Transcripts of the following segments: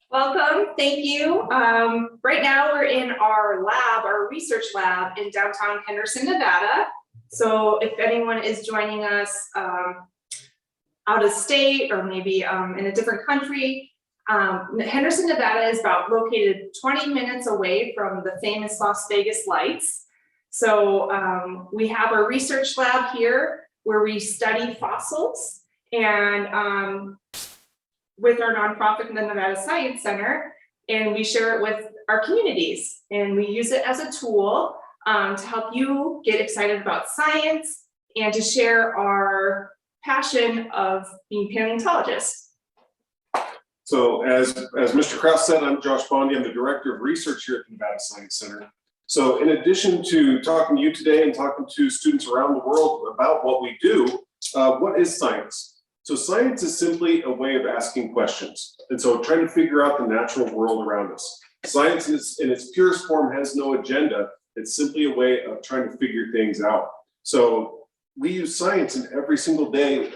Welcome, thank you. Right now we're in our lab, our research lab in downtown Henderson, Nevada. So if anyone is joining us out of state or maybe in a different country, Henderson, Nevada is located 20 minutes away from the famous Las Vegas lights. So we have a research lab here where we study fossils, and with our nonprofit, the Nevada Science Center, and we share it with our communities. And we use it as a tool to help you get excited about science and to share our passion of being paleontologists. So as Mr. Krause said, I'm Josh Bonde. I'm the Director of Research here at the Nevada Science Center. So in addition to talking to you today and talking to students around the world about what we do, what is science? So science is simply a way of asking questions. And so trying to figure out the natural world around us. Science in its purest form has no agenda. It's simply a way of trying to figure things out. So we use science in every single day,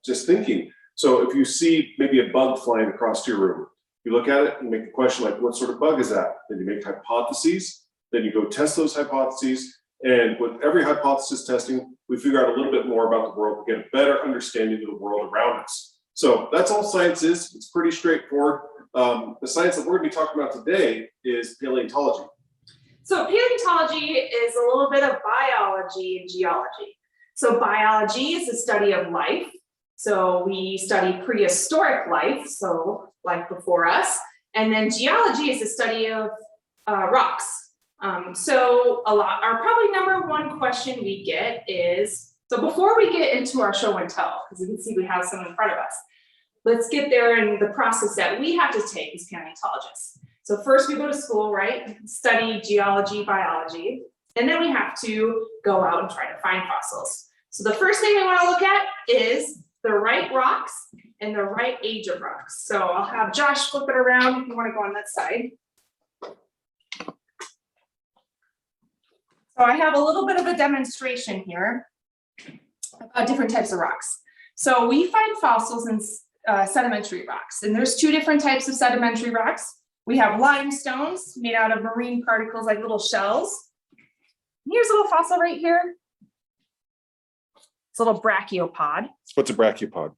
just thinking. So if you see maybe a bug flying across your room, you look at it and make the question like, what sort of bug is that? Then you make hypotheses, then you go test those hypotheses. And with every hypothesis testing, we figure out a little bit more about the world, we get a better understanding of the world around us. So that's all science is. It's pretty straightforward. The science that we're going to be talking about today is paleontology. So paleontology is a little bit of biology and geology. So biology is the study of life. So we study prehistoric life, so life before us. And then geology is the study of rocks. So our probably number one question we get is, so before we get into our show and tell, because you can see we have some in front of us, let's get there in the process that we have to take as paleontologists. So first we go to school, right? Study geology, biology, and then we have to go out and try to find fossils. So the first thing we want to look at is the right rocks and the right age of rocks. So I'll have Josh flip it around if you want to go on that side. So I have a little bit of a demonstration here about different types of rocks. So we find fossils in sedimentary rocks, and there's two different types of sedimentary rocks. We have limestones made out of marine particles like little shells. Here's a little fossil right here. It's a little brachiopod. What's a brachiopod?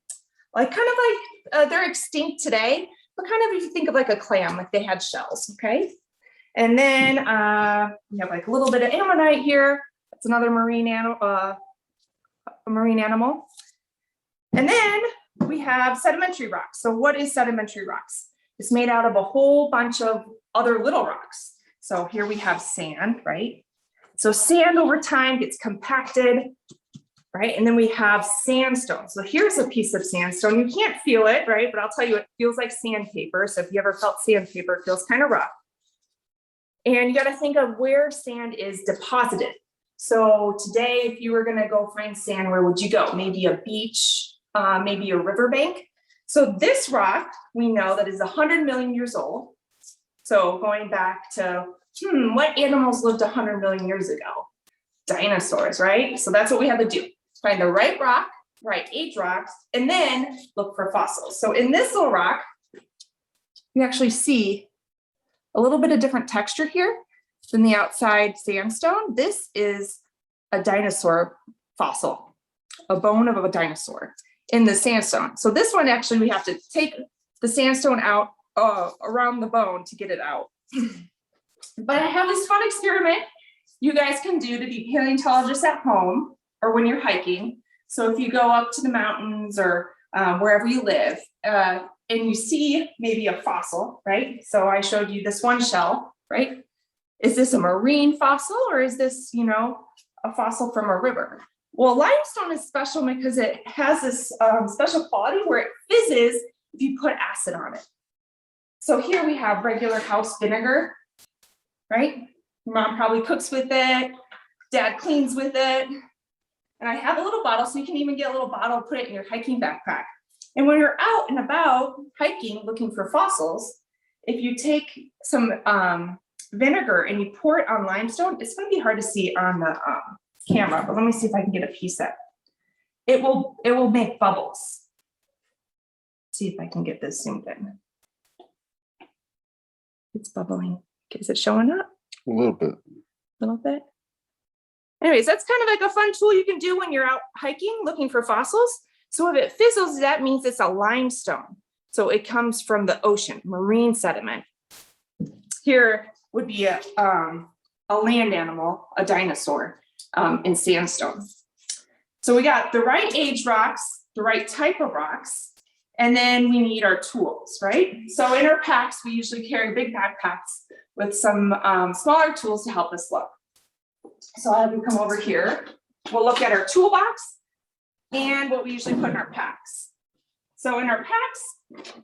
Like kind of like, they're extinct today, but kind of if you think of like a clam, like they had shells, okay? And then we have like a little bit of ammonite here. That's another marine animal. And then we have sedimentary rocks. So what is sedimentary rocks? It's made out of a whole bunch of other little rocks. So here we have sand, right? So sand over time gets compacted, right? And then we have sandstone. So here's a piece of sandstone. You can't feel it, right? But I'll tell you, it feels like sandpaper. So if you ever felt sandpaper, it feels kind of rough. And you got to think of where sand is deposited. So today, if you were going to go find sand, where would you go? Maybe a beach, maybe a riverbank. So this rock, we know that is 100 million years old. So going back to, what animals lived 100 million years ago? Dinosaurs, right? So that's what we have to do. Find the right rock, right age rocks, and then look for fossils. So in this little rock, you actually see a little bit of different texture here than the outside sandstone. This is a dinosaur fossil, a bone of a dinosaur in the sandstone. So this one, actually, we have to take the sandstone out around the bone to get it out. But I have this fun experiment you guys can do to be paleontologists at home or when you're hiking. So if you go up to the mountains or wherever you live, and you see maybe a fossil, right? So I showed you this one shell, right? Is this a marine fossil or is this, a fossil from a river? Well, limestone is special because it has this special quality where it fizzes if you put acid on it. So here we have regular house vinegar, right? Mom probably cooks with it, dad cleans with it. And I have a little bottle, so you can even get a little bottle, put it in your hiking backpack. And when you're out and about hiking, looking for fossils, if you take some vinegar and you pour it on limestone, it's going to be hard to see on the camera, but let me see if I can get a piece of it. It will make bubbles. See if I can get this zoomed in. It's bubbling. Is it showing up? A little bit. A little bit. Anyways, that's kind of like a fun tool you can do when you're out hiking looking for fossils. So if it fizzles, that means it's a limestone. So it comes from the ocean, marine sediment. Here would be a land animal, a dinosaur in sandstone. So we got the right age rocks, the right type of rocks, and then we need our tools, right? So in our packs, we usually carry big backpacks with some smaller tools to help us look. So I'll have you come over here. We'll look at our toolbox and what we usually put in our packs. So in our packs,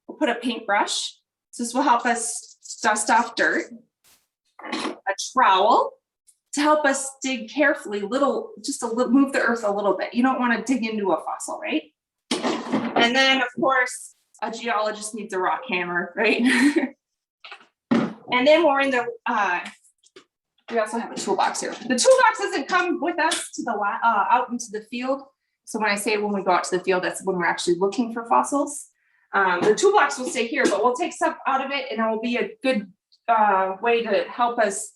we'll put a paintbrush. So this will help us dust off dirt. A trowel to help us dig carefully, move the earth a little bit. You don't want to dig into a fossil, right? And then of course, a geologist needs a rock hammer, right? And then we're in the, we also have a toolbox here. The toolbox doesn't come with us to the out into the field. So when I say when we go out to the field, that's when we're actually looking for fossils. The toolbox will stay here, but we'll take stuff out of it and it will be a good way to help us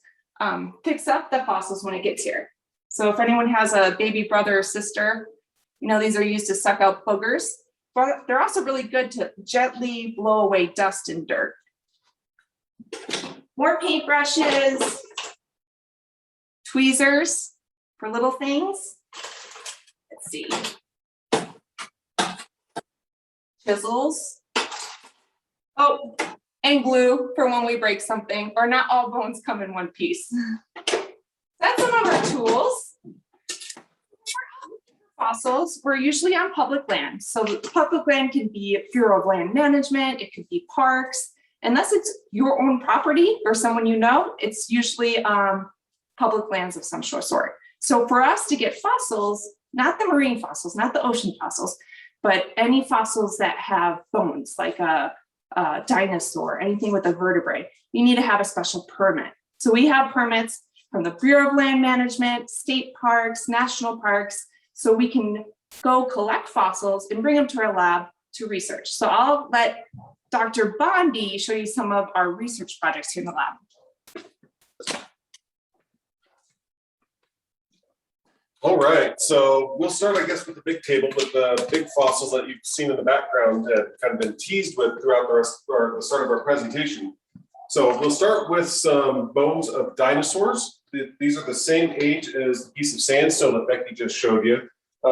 fix up the fossils when it gets here. So if anyone has a baby brother or sister, you know, these are used to suck out boogers, but they're also really good to gently blow away dust and dirt. More paintbrushes, tweezers for little things. Let's see. Chisels. Oh, and glue for when we break something, or not all bones come in one piece. That's some of our tools. Fossils, we're usually on public land. So public land can be Bureau of Land Management, it could be parks. Unless it's your own property or someone you know, it's usually public lands of some sort. So for us to get fossils, not the marine fossils, not the ocean fossils, but any fossils that have bones, like a dinosaur, anything with a vertebrae, you need to have a special permit. So we have permits from the Bureau of Land Management, state parks, national parks, so we can go collect fossils and bring them to our lab to research. So I'll let Dr. Bonde show you some of our research projects here in the lab. All right, so we'll start, I guess, with the big table with the big fossils that you've seen in the background that kind of been teased with throughout the start of our presentation. So we'll start with some bones of dinosaurs. These are the same age as the piece of sandstone that Becky just showed you.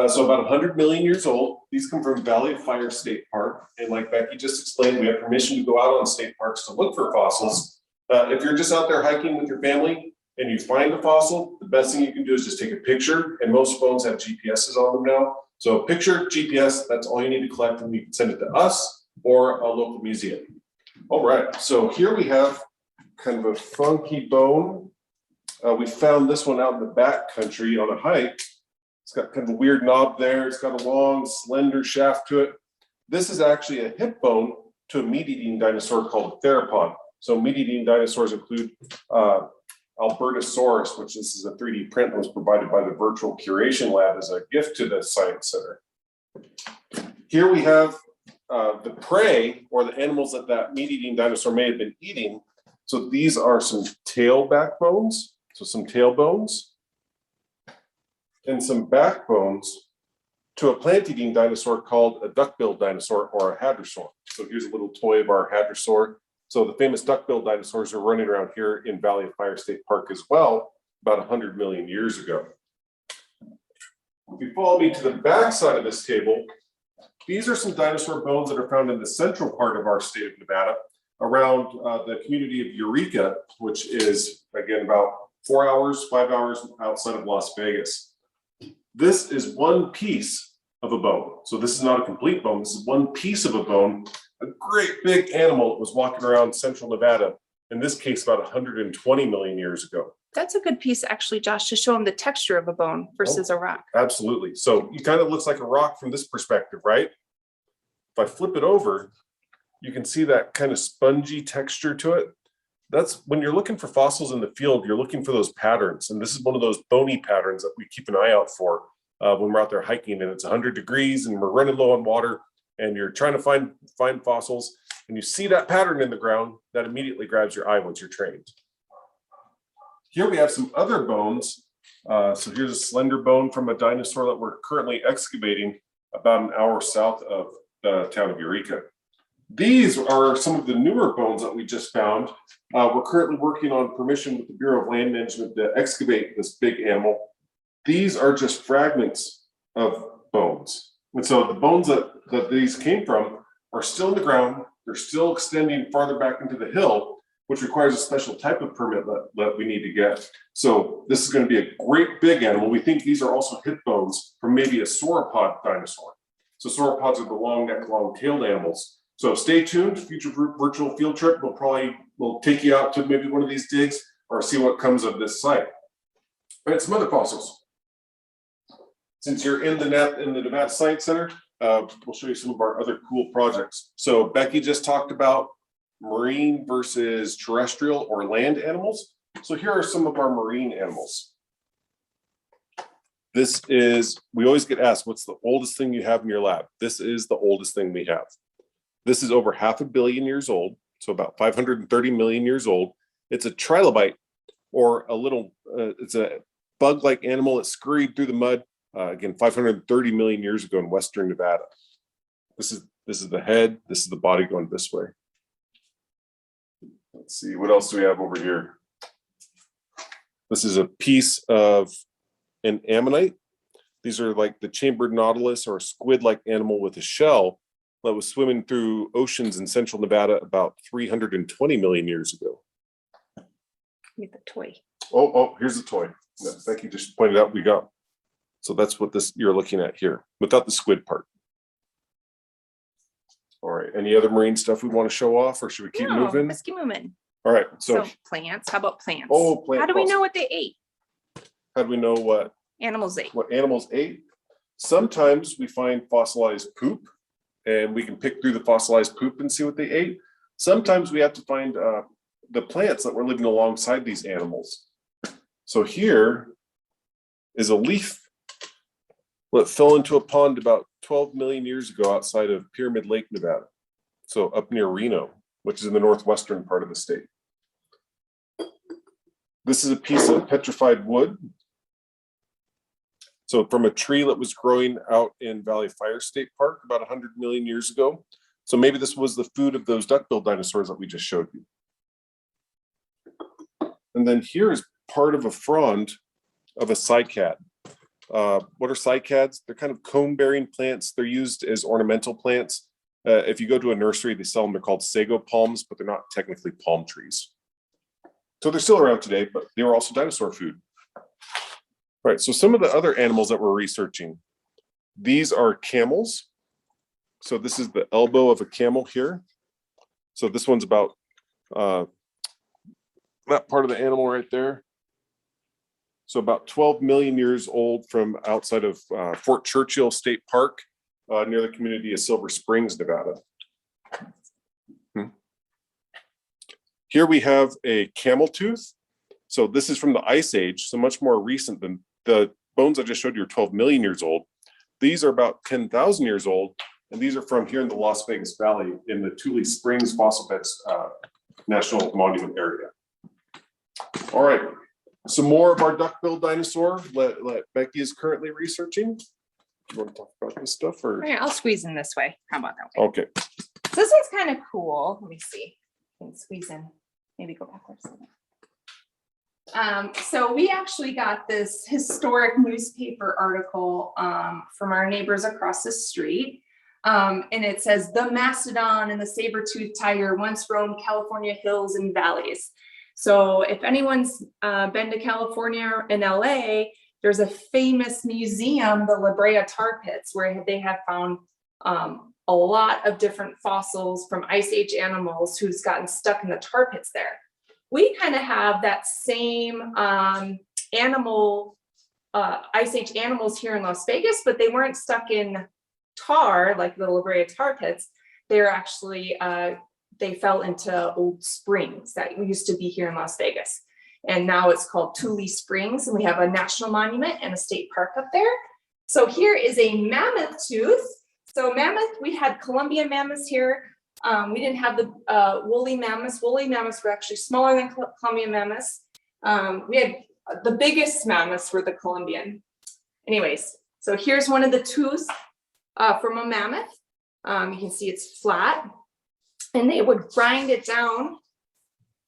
So about 100 million years old. These come from Valley of Fire State Park. And like Becky just explained, we have permission to go out on state parks to look for fossils. If you're just out there hiking with your family, and you find a fossil, the best thing you can do is just take a picture, and most phones have GPSs on them now. So picture, GPS, that's all you need to collect, and you can send it to us or a local museum. All right, so here we have kind of a funky bone. We found this one out in the back country on a hike. It's got kind of a weird knob there. It's got a long, slender shaft to it. This is actually a hip bone to a meat-eating dinosaur called a theropod. So meat-eating dinosaurs include Albertosaurus, which this is a 3D print that was provided by the Virtual Curation Lab as a gift to the Science Center. Here we have the prey, or the animals that meat-eating dinosaur may have been eating. So these are some tail backbones, so some tailbones, and some backbones to a plant-eating dinosaur called a duck-billed dinosaur or a hadrosaur. So here's a little toy of our hadrosaur. So the famous duck-billed dinosaurs are running around here in Valley of Fire State Park as well, about 100 million years ago. If you follow me to the back side of this table, these are some dinosaur bones that are found in the central part of our state of Nevada, around the community of Eureka, which is, again, about 4 hours, 5 hours outside of Las Vegas. This is one piece of a bone. So this is not a complete bone. This is one piece of a bone, a great big animal that was walking around central Nevada, in this case, about 120 million years ago. That's a good piece, actually, Josh, to show them the texture of a bone versus a rock. Absolutely. So it kind of looks like a rock from this perspective, right? If I flip it over, you can see that kind of spongy texture to it. That's when you're looking for fossils in the field, you're looking for those patterns. And this is one of those bony patterns that we keep an eye out for when we're out there hiking and it's 100 degrees and we're running low on water and you're trying to find fossils. and you see that pattern in the ground, that immediately grabs your eye once you're trained. Here we have some other bones. So here's a slender bone from a dinosaur that we're currently excavating about an hour south of the town of Eureka. These are some of the newer bones that we just found. We're currently working on permission with the Bureau of Land Management to excavate this big animal. These are just fragments of bones. And so the bones that these came from are still in the ground. They're still extending farther back into the hill, which requires a special type of permit that we need to get. So this is going to be a great big animal. We think these are also hip bones from maybe a sauropod dinosaur. So sauropods are the long neck, long tailed animals. So stay tuned. Future virtual field trip we'll take you out to maybe one of these digs or see what comes of this site. All right, some other fossils. Since you're in the Nevada Science Center, we'll show you some of our other cool projects. So Becky just talked about marine versus terrestrial or land animals. So here are some of our marine animals. We always get asked, what's the oldest thing you have in your lab? This is the oldest thing we have. This is over 500 million years old, so about 530 million years old. It's a trilobite, or it's a bug-like animal that scurried through the mud, again, 530 million years ago in Western Nevada. This is the head, this is the body going this way. Let's see, what else do we have over here? This is a piece of an ammonite. These are like the chambered nautilus, or a squid-like animal with a shell that was swimming through oceans in central Nevada about 320 million years ago. Get the toy. Oh, here's the toy that Becky just pointed out we got. So that's what you're looking at here, without the squid part. All right, any other marine stuff we want to show off, or should we keep moving? Let's keep moving. All right, so plants, how about plants? Oh, plants. How do we know what they ate? How do we know what animals ate? What animals ate? Sometimes we find fossilized poop, and we can pick through the fossilized poop and see what they ate. Sometimes we have to find the plants that were living alongside these animals. So here is a leaf that fell into a pond about 12 million years ago outside of Pyramid Lake, Nevada. So up near Reno, which is in the northwestern part of the state. This is a piece of petrified wood. So from a tree that was growing out in Valley Fire State Park about 100 million years ago. So maybe this was the food of those duck-billed dinosaurs that we just showed you. And then here is part of a frond of a cycad. What are cycads? They're kind of cone-bearing plants. They're used as ornamental plants. If you go to a nursery, they sell them. They're called sago palms, but they're not technically palm trees. So they're still around today, but they were also dinosaur food. All right, so some of the other animals that we're researching. These are camels. So this is the elbow of a camel here. So this one's about that part of the animal right there. So about 12 million years old from outside of Fort Churchill State Park near the community of Silver Springs, Nevada. Here we have a camel tooth. So this is from the Ice Age, so much more recent than the bones I just showed you are 12 million years old. These are about 10,000 years old, and these are from here in the Las Vegas Valley in the Tule Springs Fossil Beds National Monument area. All right, some more of our duck-billed dinosaur that Becky is currently researching. You want to talk about this stuff, or? Right, I'll squeeze in this way. How about that way? Okay. So this one's kind of cool. Let me see. I can squeeze in. Maybe go backwards. So we actually got this historic newspaper article from our neighbors across the street. And it says, the mastodon and the saber-toothed tiger once roamed California hills and valleys. So if anyone's been to California in LA, there's a famous museum, the La Brea Tar Pits, where they have found a lot of different fossils from Ice Age animals who's gotten stuck in the tar pits there. We kind of have that same animal, Ice Age animals here in Las Vegas, but they weren't stuck in tar like the La Brea Tar Pits. They're actually, they fell into old springs that used to be here in Las Vegas. And now it's called Tule Springs, and we have a national monument and a state park up there. So here is a mammoth tooth. So mammoth, we had Columbian mammoths here We didn't have the woolly mammoths. Woolly mammoths were actually smaller than Columbian mammoths. We had the biggest mammoths were the Columbian. Anyways, so here's one of the tooths from a mammoth. You can see it's flat, and they would grind it down,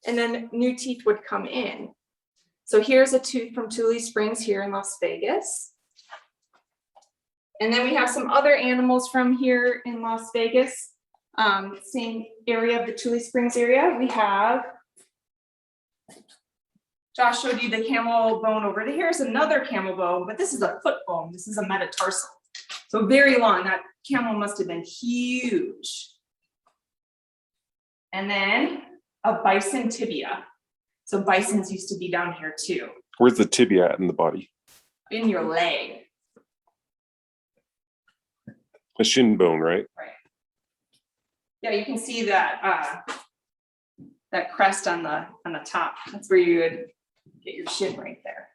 and then new teeth would come in. So here's a tooth from Tule Springs here in Las Vegas. And then we have some other animals from here in Las Vegas, same area of the Tule Springs area. We have, Josh showed you the camel bone over there. Here's another camel bone, but this is a foot bone. This is a metatarsal. So very long. That camel must have been huge. And then a bison tibia. So bisons used to be down here too. Where's the tibia at in the body? In your leg. A shin bone, right? Right. Yeah, you can see that that crest on the top. That's where you would get your shin right there.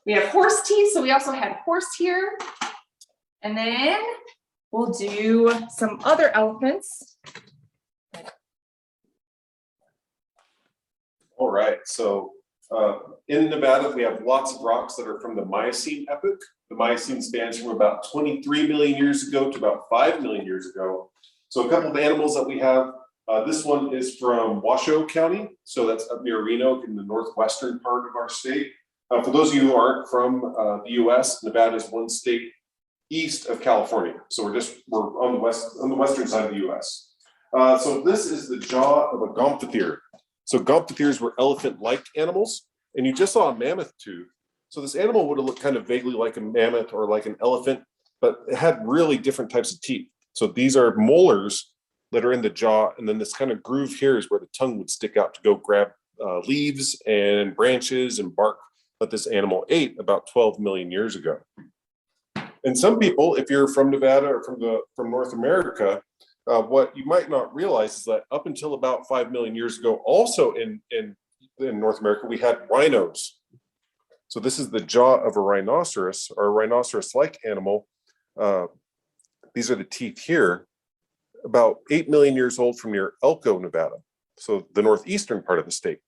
We have horse teeth, so we also had horse here. And then we'll do some other elephants. All right, so in Nevada, we have lots of rocks that are from the Miocene epoch. The Miocene spans from about 23 million years ago to about 5 million years ago. So a couple of animals that we have, this one is from Washoe County. So that's up near Reno in the northwestern part of our state. For those of you who aren't from the US, Nevada is one state east of California. So we're on the western side of the US. So this is the jaw of a gomphothere. So gomphotheres were elephant-like animals, and you just saw a mammoth tooth. So this animal would have looked kind of vaguely like a mammoth or like an elephant, but it had really different types of teeth. So these are molars that are in the jaw, and then this kind of groove here is where the tongue would stick out to go grab leaves and branches and bark that this animal ate about 12 million years ago. And some people, if you're from Nevada or from North America, what you might not realize is that up until about 5 million years ago, also in North America, we had rhinos. So this is the jaw of a rhinoceros or a rhinoceros-like animal. These are the teeth here, about 8 million years old from near Elko, Nevada. So the northeastern part of the state.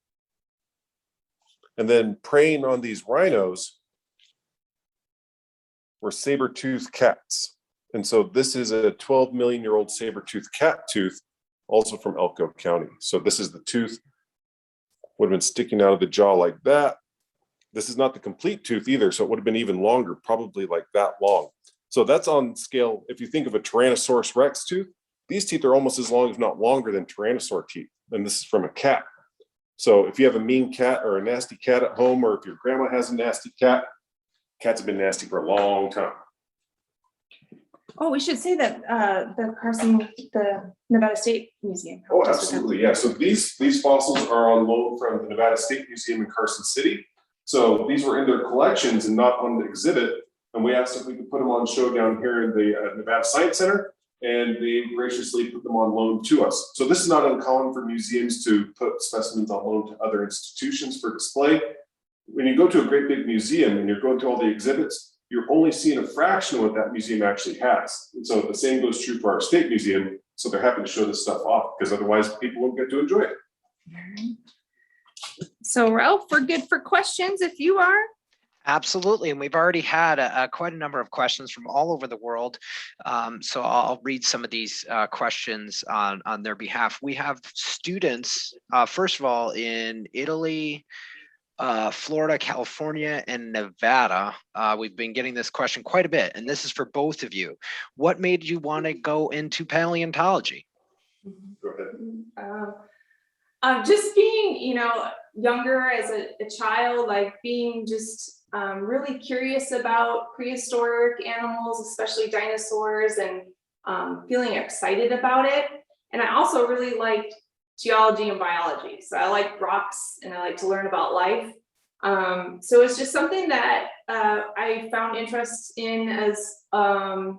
And then preying on these rhinos were saber-toothed cats. And so this is a 12 million year old saber-toothed cat tooth, also from Elko County. So this is the tooth, would have been sticking out of the jaw like that. This is not the complete tooth either, so it would have been even longer, probably like that long. So that's on scale, if you think of a Tyrannosaurus Rex tooth, these teeth are almost as long, if not longer, than Tyrannosaur teeth. And this is from a cat. So if you have a mean cat or a nasty cat at home, or if your grandma has a nasty cat, cats have been nasty for a long time. Oh, we should say that the Nevada State Museum. Oh, absolutely, yeah. So these fossils are on loan from the Nevada State Museum in Carson City. So these were in their collections and not on the exhibit. And we asked if we could put them on show down here in the Nevada Science Center, and they graciously put them on loan to us. So this is not uncommon for museums to put specimens on loan to other institutions for display. When you go to a great big museum and you're going through all the exhibits, you're only seeing a fraction of what that museum actually has. And so the same goes true for our state museum. So they're happy to show this stuff off, because otherwise people won't get to enjoy it. So Ralph, we're good for questions if you are. Absolutely, and we've already had quite a number of questions from all over the world. So I'll read some of these questions on their behalf. We have students, first of all, in Italy, Florida, California, and Nevada. We've been getting this question quite a bit, and this is for both of you. What made you want to go into paleontology? Go ahead. Just being, younger as a child, like being just really curious about prehistoric animals, especially dinosaurs, and feeling excited about it. And I also really liked geology and biology. So I like rocks and I like to learn about life. So it's just something that I found interest in as a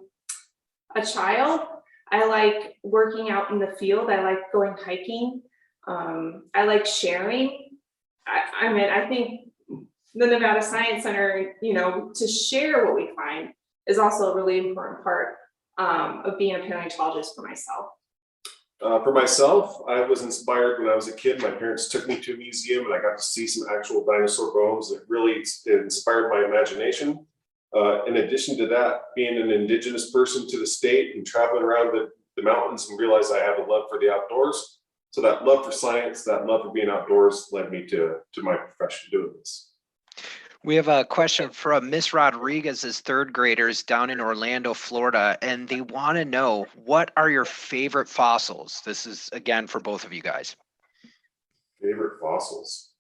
child. I like working out in the field. I like going hiking. I like sharing. I think the Nevada Science Center, to share what we find is also a really important part of being a paleontologist for myself. For myself, I was inspired when I was a kid. My parents took me to a museum and I got to see some actual dinosaur bones. It really inspired my imagination. In addition to that, being an indigenous person to the state and traveling around the mountains and realize I have a love for the outdoors. So that love for science, that love for being outdoors led me to my profession doing this. We have a question from Miss Rodriguez's third graders down in Orlando, Florida, and they want to know, what are your favorite fossils? This is again for both of you guys. Favorite fossils?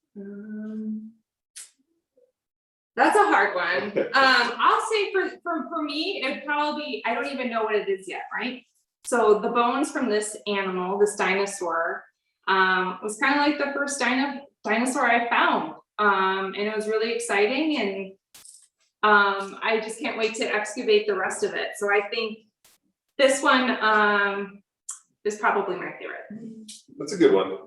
That's a hard one. I'll say for me, it'd probably, I don't even know what it is yet, right? So the bones from this animal, this dinosaur, was kind of like the first dinosaur I found. And it was really exciting, and I just can't wait to excavate the rest of it. So I think this one is probably my favorite. That's a good one.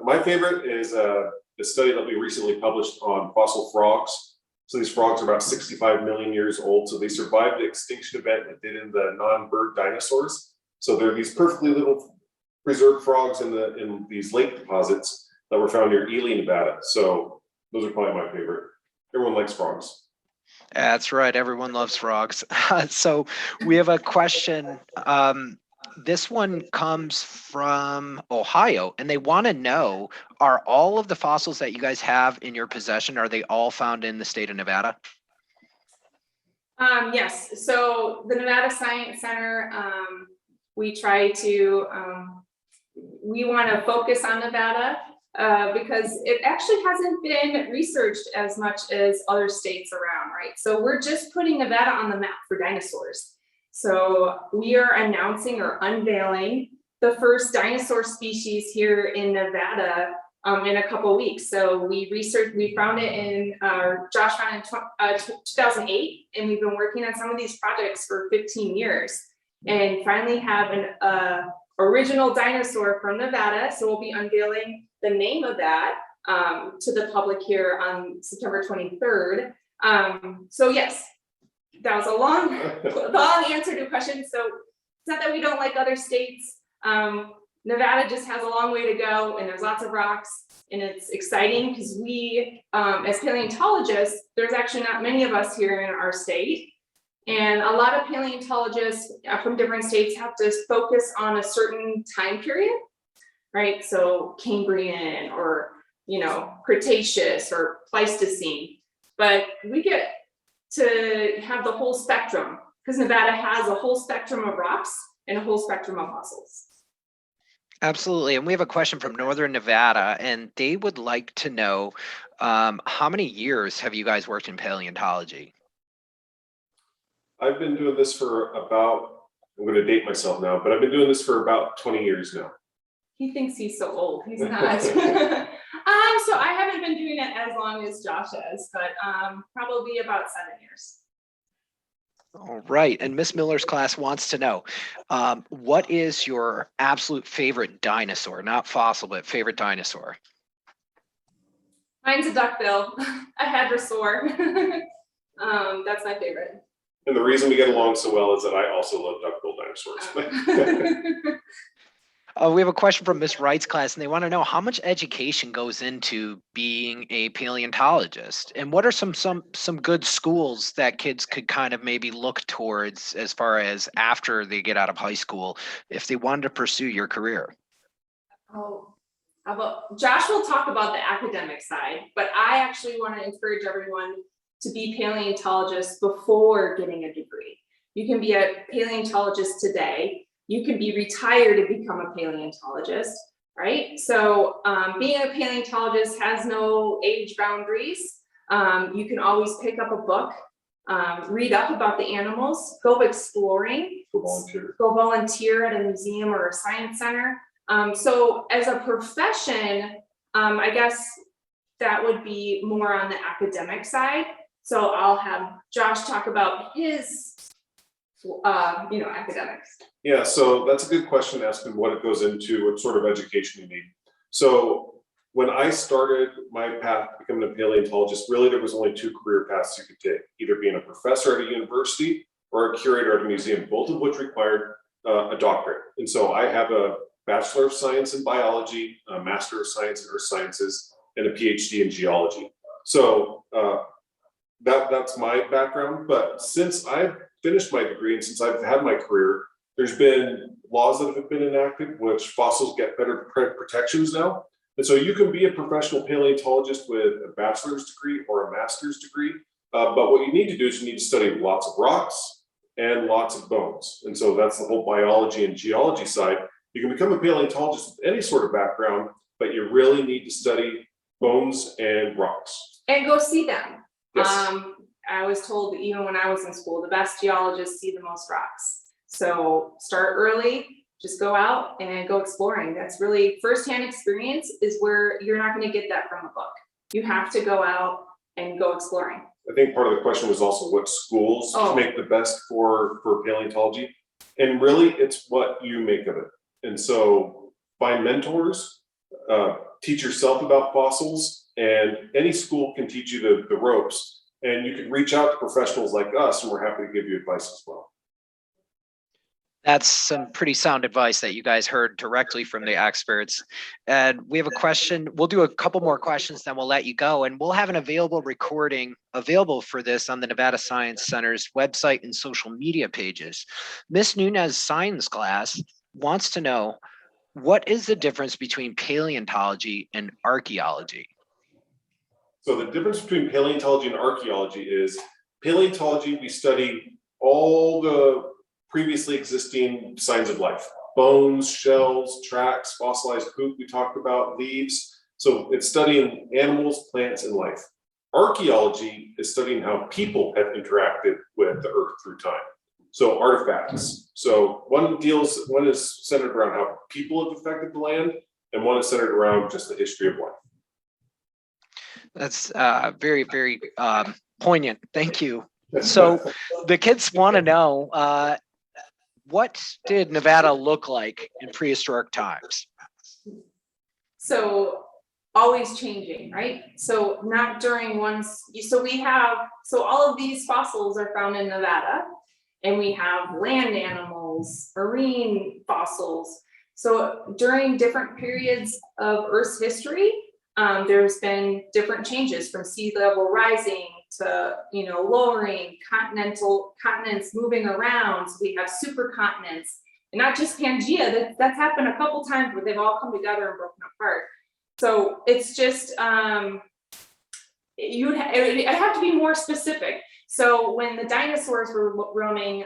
My favorite is the study that we recently published on fossil frogs. So these frogs are about 65 million years old. So they survived the extinction event that did in the non-bird dinosaurs. So they're these perfectly little preserved frogs in these lake deposits that were found near Ely, Nevada. So those are probably my favorite. Everyone likes frogs. That's right. Everyone loves frogs. So we have a question. This one comes from Ohio, and they want to know, are all of the fossils that you guys have in your possession, are they all found in the state of Nevada? Yes. So the Nevada Science Center, we try to, we want to focus on Nevada. Because it actually hasn't been researched as much as other states around, right? So we're just putting Nevada on the map for dinosaurs. So we are announcing or unveiling the first dinosaur species here in Nevada in a couple weeks. So we found it in, Josh found it in 2008, and we've been working on some of these projects for 15 years, and finally have an original dinosaur from Nevada. So we'll be unveiling the name of that to the public here on September 23rd. So yes, that was a long answer to a question. So it's not that we don't like other states. Nevada just has a long way to go, and there's lots of rocks, and it's exciting because we, as paleontologists, there's actually not many of us here in our state. And a lot of paleontologists from different states have to focus on a certain time period, right? So Cambrian, or, Cretaceous or Pleistocene. But we get to have the whole spectrum, because Nevada has a whole spectrum of rocks and a whole spectrum of fossils. Absolutely. And we have a question from Northern Nevada, and they would like to know, how many years have you guys worked in paleontology? I've been doing this for about, I'm going to date myself now, but I've been doing this for about 20 years now. He thinks he's so old. He's not. So I haven't been doing it as long as Josh has, but probably about 7 years. All right. And Miss Miller's class wants to know, what is your absolute favorite dinosaur? Not fossil, but favorite dinosaur? Mine's a duckbill, a hadrosaur. That's my favorite. And the reason we get along so well is that I also love duck-billed dinosaurs. We have a question from Miss Wright's class, and they want to know, how much education goes into being a paleontologist, and what are some good schools that kids could kind of maybe look towards as far as after they get out of high school if they wanted to pursue your career? Oh, Josh will talk about the academic side, but I actually want to encourage everyone to be paleontologists before getting a degree. You can be a paleontologist today. You can be retired to become a paleontologist, right? So being a paleontologist has no age boundaries. You can always pick up a book, read up about the animals, go exploring, go volunteer at a museum or a science center. So as a profession, I guess that would be more on the academic side. So I'll have Josh talk about his, academics. Yeah, so that's a good question, asking what it goes into, what sort of education you need. So when I started my path becoming a paleontologist, really there was only two career paths you could take, either being a professor at a university or a curator at a museum, both of which required a doctorate. And so I have a Bachelor of Science in Biology, a Master of Science in Earth Sciences, and a PhD in Geology. So that's my background. But since I've finished my degree and since I've had my career, there's been laws that have been enacted which fossils get better protections now. And so you can be a professional paleontologist with a bachelor's degree or a master's degree. But what you need to do is you need to study lots of rocks and lots of bones. And so that's the whole biology and geology side. You can become a paleontologist with any sort of background, but you really need to study bones and rocks. And go see them. Yes. I was told that even when I was in school, the best geologists see the most rocks. So start early, just go out and go exploring. That's really firsthand experience is where you're not going to get that from a book. You have to go out and go exploring. I think part of the question was also what schools make the best for paleontology. And really it's what you make of it. And so find mentors, teach yourself about fossils, and any school can teach you the ropes. And you can reach out to professionals like us, and we're happy to give you advice as well. That's some pretty sound advice that you guys heard directly from the experts. And we have a question. We'll do a couple more questions, then we'll let you go. And we'll have an available recording available for this on the Nevada Science Center's website and social media pages. Miss Nunez's science class wants to know, what is the difference between paleontology and archaeology? So the difference between paleontology and archaeology is paleontology, we study all the previously existing signs of life, bones, shells, tracks, fossilized poop we talked about, leaves. So it's studying animals, plants, and life. Archaeology is studying how people have interacted with the earth through time. So artifacts. So one is centered around how people have affected the land, and one is centered around just the history of life. That's very, very poignant. Thank you. So the kids want to know, what did Nevada look like in prehistoric times? So always changing, right? So not during so all of these fossils are found in Nevada, and we have land animals, marine fossils. So during different periods of Earth's history, there's been different changes from sea level rising to, lowering, continents moving around. So we have supercontinents, and not just Pangea. That's happened a couple times where they've all come together and broken apart. So it's just it have to be more specific. So when the dinosaurs were roaming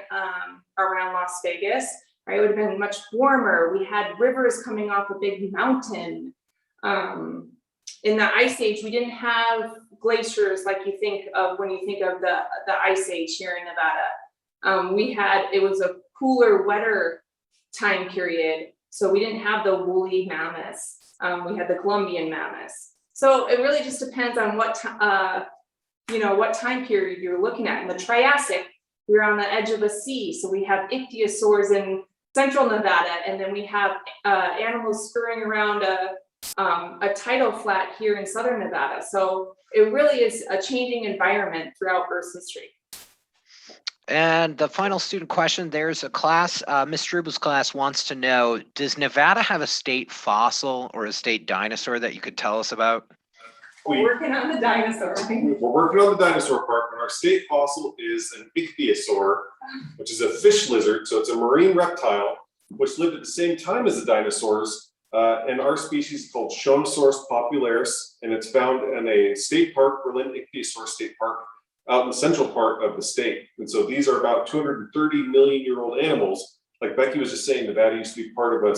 around Las Vegas, right, it would have been much warmer. We had rivers coming off a big mountain. In the Ice Age, we didn't have glaciers like you think of when you think of the Ice Age here in Nevada. It was a cooler, wetter time period, so we didn't have the woolly mammoths. We had the Columbian mammoths. So it really just depends on what time period you're looking at. In the Triassic, we're on the edge of a sea, so we have ichthyosaurs in central Nevada, and then we have animals scurrying around a tidal flat here in southern Nevada. So it really is a changing environment throughout Earth's history. And the final student question, there's a class, Ms. Strubal's class wants to know, does Nevada have a state fossil or a state dinosaur that you could tell us about? We're working on the dinosaur. We're working on the dinosaur part, but our state fossil is an ichthyosaur, which is a fish lizard. So it's a marine reptile, which lived at the same time as the dinosaurs. And our species is called Shonosaurus popularis, and it's found in a state park, Berlin Ichthyosaur State Park, out in the central part of the state. And so these are about 230 million year old animals. Like Becky was just saying, Nevada used to be part of an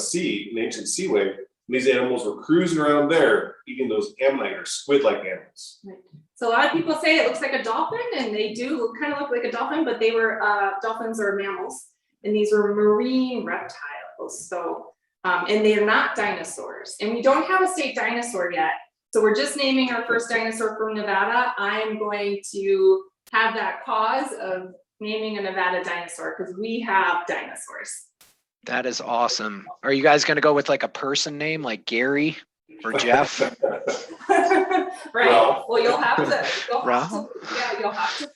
ancient seaway. And these animals were cruising around there, eating those ammonite or squid-like animals. Right. So a lot of people say it looks like a dolphin, and they do kind of look like a dolphin, but they were dolphins are mammals, and these were marine reptiles. So and they are not dinosaurs, and we don't have a state dinosaur yet. So we're just naming our first dinosaur from Nevada. I'm going to have that cause of naming a Nevada dinosaur because we have dinosaurs. That is awesome. Are you guys going to go with like a person name like Gary or Jeff? Right. Well, you'll have to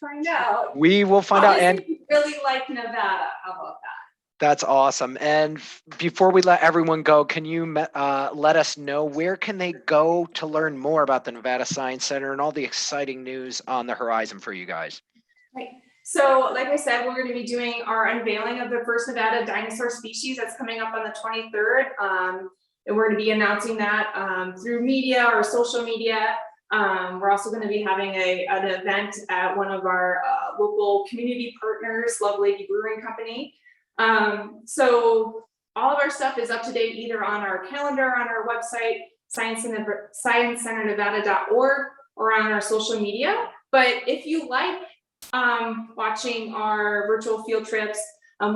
find out. We will find out. And we really like Nevada. How about that? That's awesome. And before we let everyone go, can you let us know where can they go to learn more about the Nevada Science Center and all the exciting news on the horizon for you guys? Right. So like I said, we're going to be doing our unveiling of the first Nevada dinosaur species that's coming up on the 23rd. And we're going to be announcing that through media or social media. We're also going to be having an event at one of our local community partners, Love Lady Brewing Company. So all of our stuff is up to date either on our calendar, on our website, sciencecenternevada.org, or on our social media. But if you like watching our virtual field trips,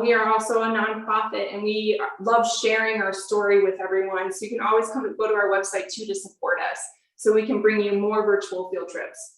we are also a nonprofit and we love sharing our story with everyone. So you can always go to our website too to support us so we can bring you more virtual field trips.